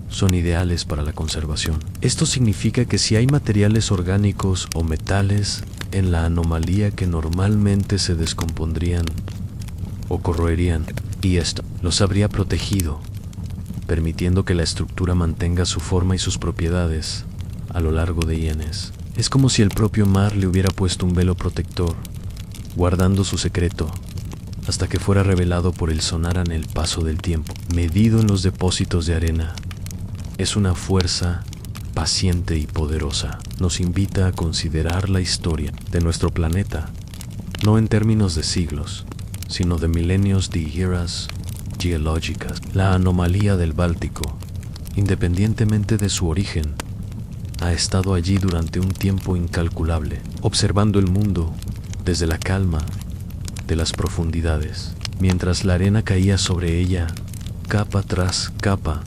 son ideales para la conservación. Esto significa que si hay materiales orgánicos o metales en la anomalía que normalmente se descompondrían o corroerían, y esto los habría protegido, permitiendo que la estructura mantenga su forma y sus propiedades a lo largo de ienes. Es como si el propio mar le hubiera puesto un velo protector, guardando su secreto hasta que fuera revelado por el sonar en el paso del tiempo, medido en los depósitos de arena. Es una fuerza paciente y poderosa. Nos invita a considerar la historia de nuestro planeta, no en términos de siglos, sino de milenios de eras geológicas. La anomalía del Báltico, independientemente de su origen, ha estado allí durante un tiempo incalculable, observando el mundo desde la calma de las profundidades, mientras la arena caía sobre ella, capa tras capa,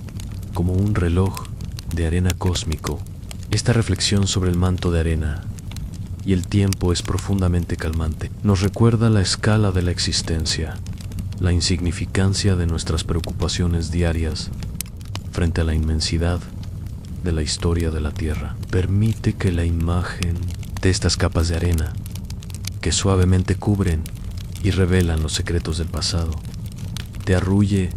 como un reloj de arena cósmico. Esta reflexión sobre el manto de arena y el tiempo es profundamente calmante. Nos recuerda la escala de la existencia, la insignificancia de nuestras preocupaciones diarias frente a la inmensidad de la historia de la Tierra. Permite que la imagen de estas capas de arena, que suavemente cubren y revelan los secretos del pasado, te arrulle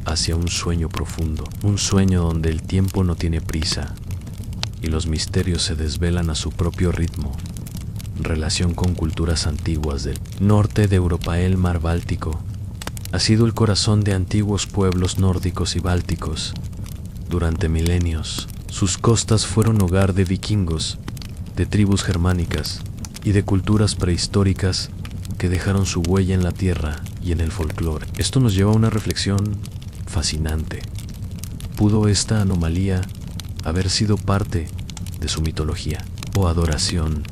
hacia un sueño profundo, un sueño donde el tiempo no tiene prisa y los misterios se desvelan a su propio ritmo. Relación con culturas antiguas del norte de Europa. El mar Báltico ha sido el corazón de antiguos pueblos nórdicos y bálticos durante milenios. Sus costas fueron hogar de vikingos, de tribus germánicas y de culturas prehistóricas que dejaron su huella en la tierra y en el folclore. Esto nos lleva a una reflexión fascinante. ¿Pudo esta anomalía haber sido parte de su mitología o adoración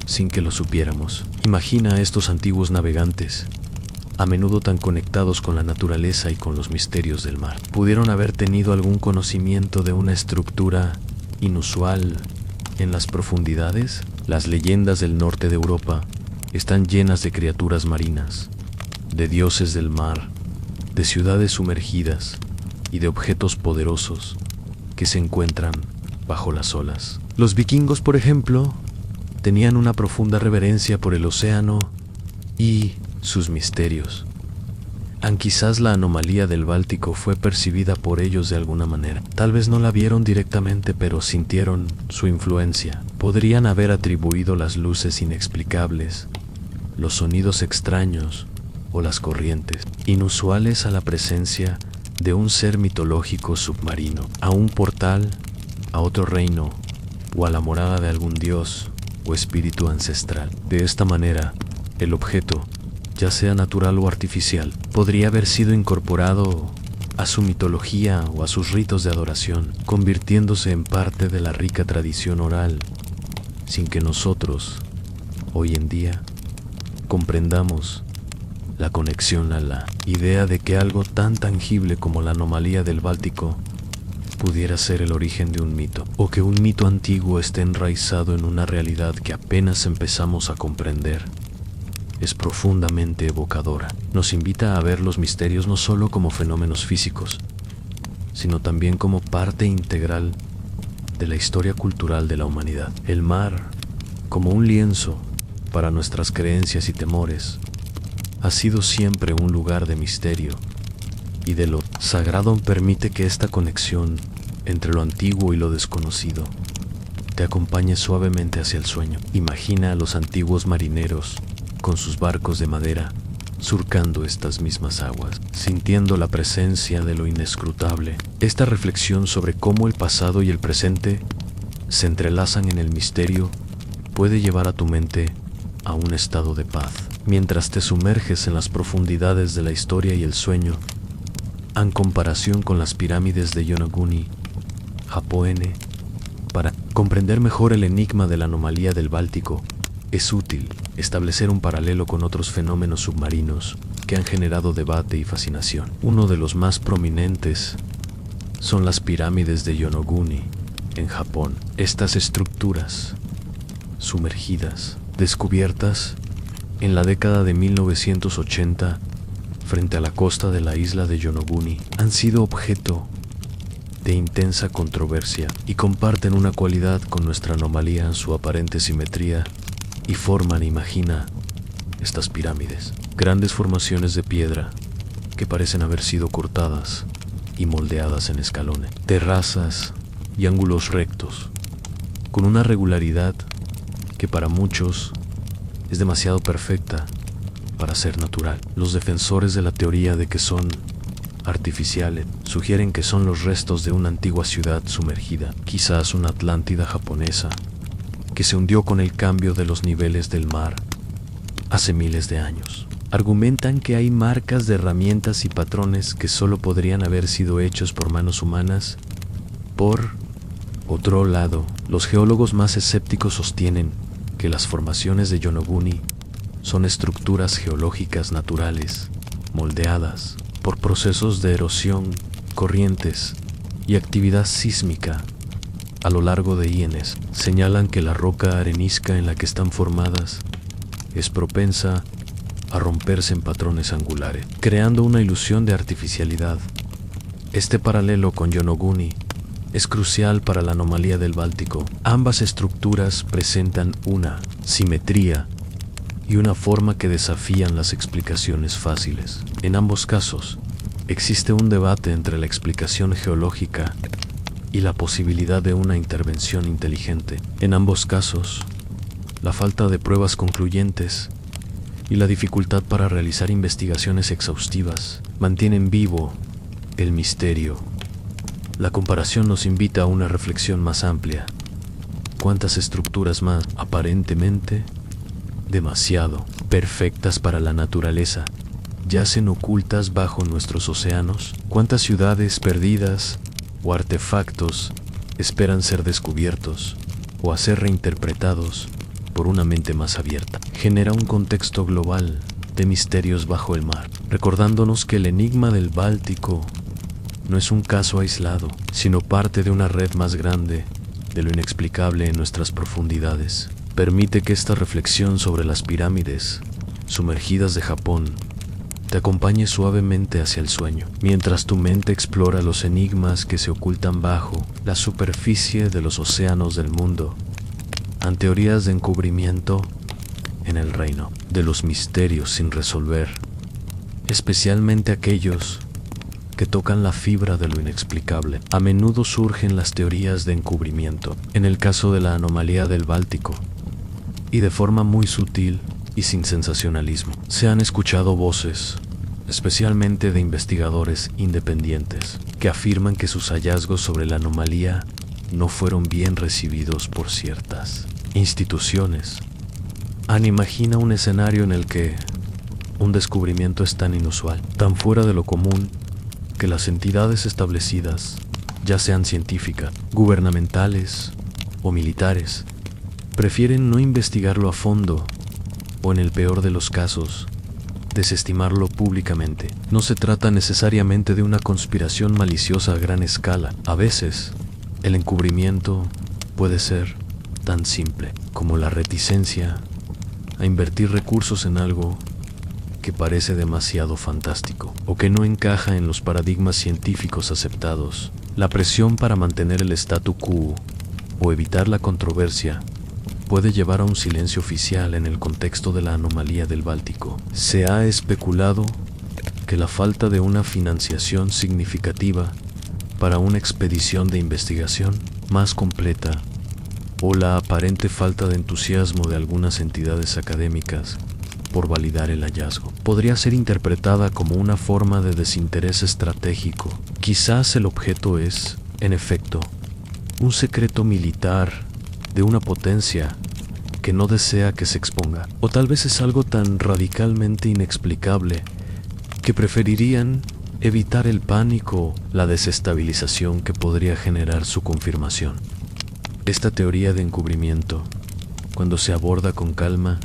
sin que lo supiéramos? Imagina a estos antiguos navegantes, a menudo tan conectados con la naturaleza y con los misterios del mar. ¿Pudieron haber tenido algún conocimiento de una estructura inusual en las profundidades? Las leyendas del norte de Europa están llenas de criaturas marinas, de dioses del mar, de ciudades sumergidas y de objetos poderosos que se encuentran bajo las olas. Los vikingos, por ejemplo, tenían una profunda reverencia por el océano y sus misterios. Quizás la anomalía del Báltico fue percibida por ellos de alguna manera. Tal vez no la vieron directamente, pero sintieron su influencia. Podrían haber atribuido las luces inexplicables, los sonidos extraños o las corrientes inusuales a la presencia de un ser mitológico submarino, a un portal, a otro reino o a la morada de algún dios o espíritu ancestral. De esta manera, el objeto, ya sea natural o artificial, podría haber sido incorporado a su mitología o a sus ritos de adoración, convirtiéndose en parte de la rica tradición oral, sin que nosotros, hoy en día, comprendamos la conexión a la idea de que algo tan tangible como la anomalía del Báltico pudiera ser el origen de un mito, o que un mito antiguo esté enraizado en una realidad que apenas empezamos a comprender. Es profundamente evocadora. Nos invita a ver los misterios no solo como fenómenos físicos, sino también como parte integral de la historia cultural de la humanidad. El mar, como un lienzo para nuestras creencias y temores, ha sido siempre un lugar de misterio y de lo sagrado. Permite que esta conexión entre lo antiguo y lo desconocido te acompañe suavemente hacia el sueño. Imagina a los antiguos marineros con sus barcos de madera surcando estas mismas aguas, sintiendo la presencia de lo inescrutable. Esta reflexión sobre cómo el pasado y el presente se entrelazan en el misterio puede llevar a tu mente a un estado de paz. Mientras te sumerges en las profundidades de la historia y el sueño, en comparación con las pirámides de Yonaguni, Japón. Para comprender mejor el enigma de la anomalía del Báltico, es útil establecer un paralelo con otros fenómenos submarinos que han generado debate y fascinación. Uno de los más prominentes son las pirámides de Yonaguni, en Japón. Estas estructuras sumergidas, descubiertas en la década de 1980 frente a la costa de la isla de Yonaguni, han sido objeto de intensa controversia y comparten una cualidad con nuestra anomalía en su aparente simetría y forman, imagina, estas pirámides, grandes formaciones de piedra que parecen haber sido cortadas y moldeadas en escalones, terrazas y ángulos rectos, con una regularidad que para muchos es demasiado perfecta para ser natural. Los defensores de la teoría de que son artificiales sugieren que son los restos de una antigua ciudad sumergida, quizás una Atlántida japonesa, que se hundió con el cambio de los niveles del mar hace miles de años. Argumentan que hay marcas de herramientas y patrones que solo podrían haber sido hechos por manos humanas. Por otro lado, los geólogos más escépticos sostienen que las formaciones de Yonoguni son estructuras geológicas naturales, moldeadas por procesos de erosión, corrientes y actividad sísmica a lo largo de íenes. Señalan que la roca arenisca en la que están formadas es propensa a romperse en patrones angulares, creando una ilusión de artificialidad. Este paralelo con Yonoguni es crucial para la anomalía del Báltico. Ambas estructuras presentan una simetría y una forma que desafían las explicaciones fáciles. En ambos casos, existe un debate entre la explicación geológica y la posibilidad de una intervención inteligente. En ambos casos, la falta de pruebas concluyentes y la dificultad para realizar investigaciones exhaustivas mantienen vivo el misterio. La comparación nos invita a una reflexión más amplia. ¿Cuántas estructuras más aparentemente demasiado perfectas para la naturaleza yacen ocultas bajo nuestros océanos? ¿Cuántas ciudades perdidas o artefactos esperan ser descubiertos o a ser reinterpretados por una mente más abierta? Genera un contexto global de misterios bajo el mar, recordándonos que el enigma del Báltico no es un caso aislado, sino parte de una red más grande de lo inexplicable en nuestras profundidades. Permite que esta reflexión sobre las pirámides sumergidas de Japón te acompañe suavemente hacia el sueño, mientras tu mente explora los enigmas que se ocultan bajo la superficie de los océanos del mundo, ante teorías de encubrimiento en el reino de los misterios sin resolver, especialmente aquellos que tocan la fibra de lo inexplicable. A menudo surgen las teorías de encubrimiento, en el caso de la anomalía del Báltico, y de forma muy sutil y sin sensacionalismo. Se han escuchado voces, especialmente de investigadores independientes, que afirman que sus hallazgos sobre la anomalía no fueron bien recibidos por ciertas instituciones. Imagina un escenario en el que un descubrimiento es tan inusual, tan fuera de lo común, que las entidades establecidas, ya sean científicas, gubernamentales o militares, prefieren no investigarlo a fondo o, en el peor de los casos, desestimarlo públicamente. No se trata necesariamente de una conspiración maliciosa a gran escala. A veces, el encubrimiento puede ser tan simple como la reticencia a invertir recursos en algo que parece demasiado fantástico o que no encaja en los paradigmas científicos aceptados. La presión para mantener el statu quo o evitar la controversia puede llevar a un silencio oficial en el contexto de la anomalía del Báltico. Se ha especulado que la falta de una financiación significativa para una expedición de investigación más completa o la aparente falta de entusiasmo de algunas entidades académicas por validar el hallazgo podría ser interpretada como una forma de desinterés estratégico. Quizás el objeto es, en efecto, un secreto militar de una potencia que no desea que se exponga, o tal vez es algo tan radicalmente inexplicable que preferirían evitar el pánico, la desestabilización que podría generar su confirmación. Esta teoría de encubrimiento, cuando se aborda con calma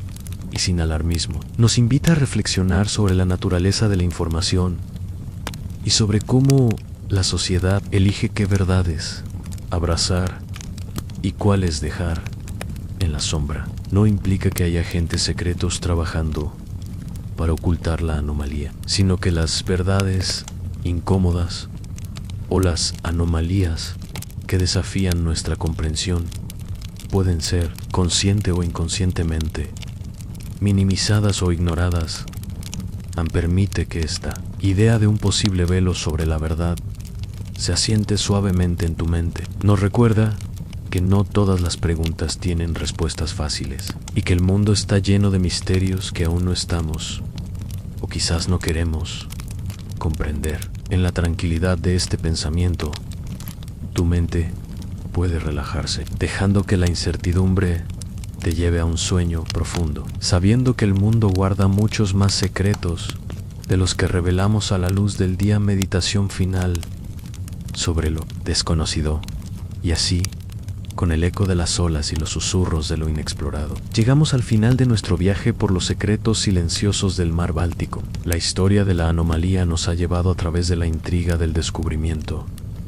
y sin alarmismo, nos invita a reflexionar sobre la naturaleza de la información y sobre cómo la sociedad elige qué verdades abrazar y cuáles dejar en la sombra. No implica que haya agentes secretos trabajando para ocultar la anomalía, sino que las verdades incómodas o las anomalías que desafían nuestra comprensión pueden ser, consciente o inconscientemente, minimizadas o ignoradas. Permite que esta idea de un posible velo sobre la verdad se asiente suavemente en tu mente. Nos recuerda que no todas las preguntas tienen respuestas fáciles y que el mundo está lleno de misterios que aún no estamos o quizás no queremos comprender. En la tranquilidad de este pensamiento, tu mente puede relajarse, dejando que la incertidumbre te lleve a un sueño profundo, sabiendo que el mundo guarda muchos más secretos de los que revelamos a la luz del día. Meditación final sobre lo desconocido, y así, con el eco de las olas y los susurros de lo inexplorado, llegamos al final de nuestro viaje por los secretos silenciosos del mar Báltico. La historia de la anomalía nos ha llevado a través de la intriga del descubrimiento,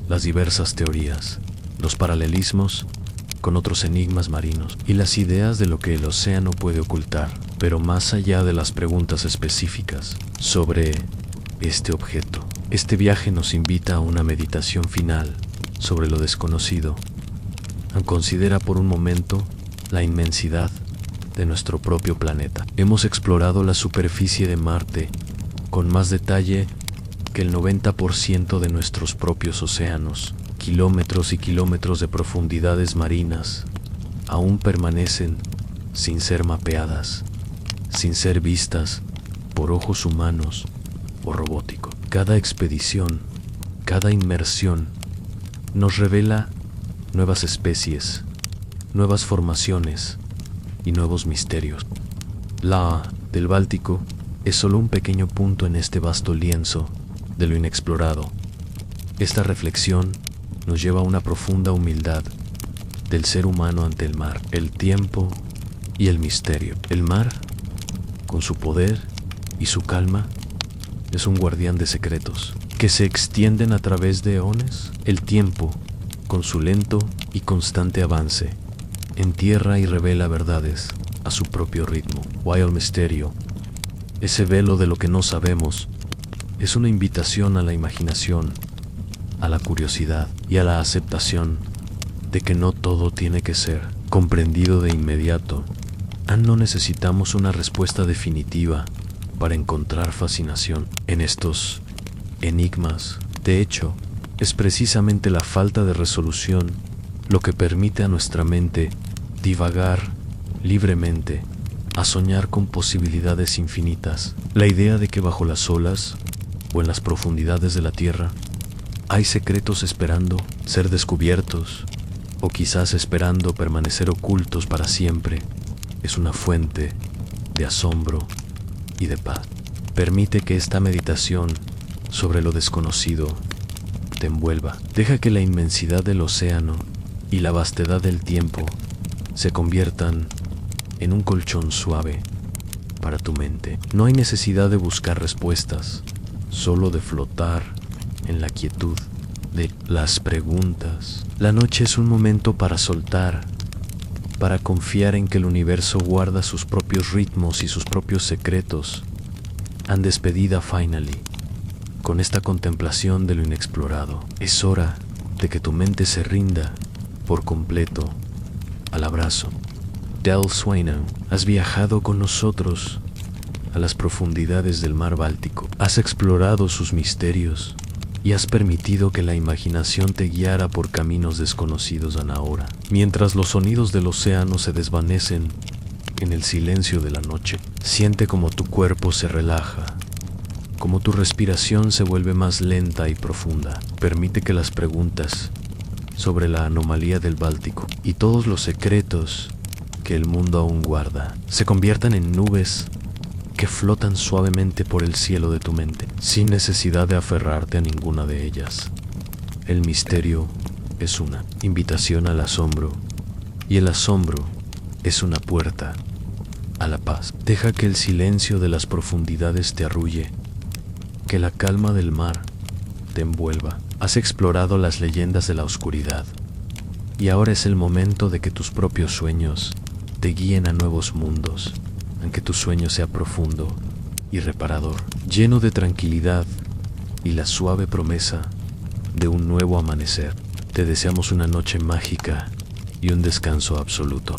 las diversas teorías, los paralelismos con otros enigmas marinos y las ideas de lo que el océano puede ocultar. Pero más allá de las preguntas específicas sobre este objeto, este viaje nos invita a una meditación final sobre lo desconocido. Considera por un momento la inmensidad de nuestro propio planeta. Hemos explorado la superficie de Marte con más detalle que el 90% de nuestros propios océanos. Kilómetros y kilómetros de profundidades marinas aún permanecen sin ser mapeadas, sin ser vistas por ojos humanos o robóticos. Cada expedición, cada inmersión nos revela nuevas especies, nuevas formaciones y nuevos misterios. La del Báltico es solo un pequeño punto en este vasto lienzo de lo inexplorado. Esta reflexión nos lleva a una profunda humildad del ser humano ante el mar, el tiempo y el misterio. El mar, con su poder y su calma, es un guardián de secretos que se extienden a través de eones. El tiempo, con su lento y constante avance, entierra y revela verdades a su propio ritmo. Wild Misterio, ese velo de lo que no sabemos, es una invitación a la imaginación, a la curiosidad y a la aceptación de que no todo tiene que ser comprendido de inmediato. No necesitamos una respuesta definitiva para encontrar fascinación en estos enigmas. De hecho, es precisamente la falta de resolución lo que permite a nuestra mente divagar libremente, a soñar con posibilidades infinitas. La idea de que bajo las olas o en las profundidades de la tierra hay secretos esperando ser descubiertos, o quizás esperando permanecer ocultos para siempre, es una fuente de asombro y de paz. Permite que esta meditación sobre lo desconocido te envuelva. Deja que la inmensidad del océano y la vastedad del tiempo se conviertan en un colchón suave para tu mente. No hay necesidad de buscar respuestas, solo de flotar en la quietud de las preguntas. La noche es un momento para soltar, para confiar en que el universo guarda sus propios ritmos y sus propios secretos. And despedida finally, con esta contemplación de lo inexplorado. Es hora de que tu mente se rinda por completo al abrazo. Del Swaino, has viajado con nosotros a las profundidades del mar Báltico. Has explorado sus misterios y has permitido que la imaginación te guiara por caminos desconocidos ahora. Mientras los sonidos del océano se desvanecen en el silencio de la noche, siente como tu cuerpo se relaja, como tu respiración se vuelve más lenta y profunda. Permite que las preguntas sobre la anomalía del Báltico y todos los secretos que el mundo aún guarda se conviertan en nubes que flotan suavemente por el cielo de tu mente, sin necesidad de aferrarte a ninguna de ellas. El misterio es una invitación al asombro, y el asombro es una puerta a la paz. Deja que el silencio de las profundidades te arrulle, que la calma del mar te envuelva. Has explorado las leyendas de la oscuridad, y ahora es el momento de que tus propios sueños te guíen a nuevos mundos, aunque tu sueño sea profundo y reparador, lleno de tranquilidad y la suave promesa de un nuevo amanecer. Te deseamos una noche mágica y un descanso absoluto.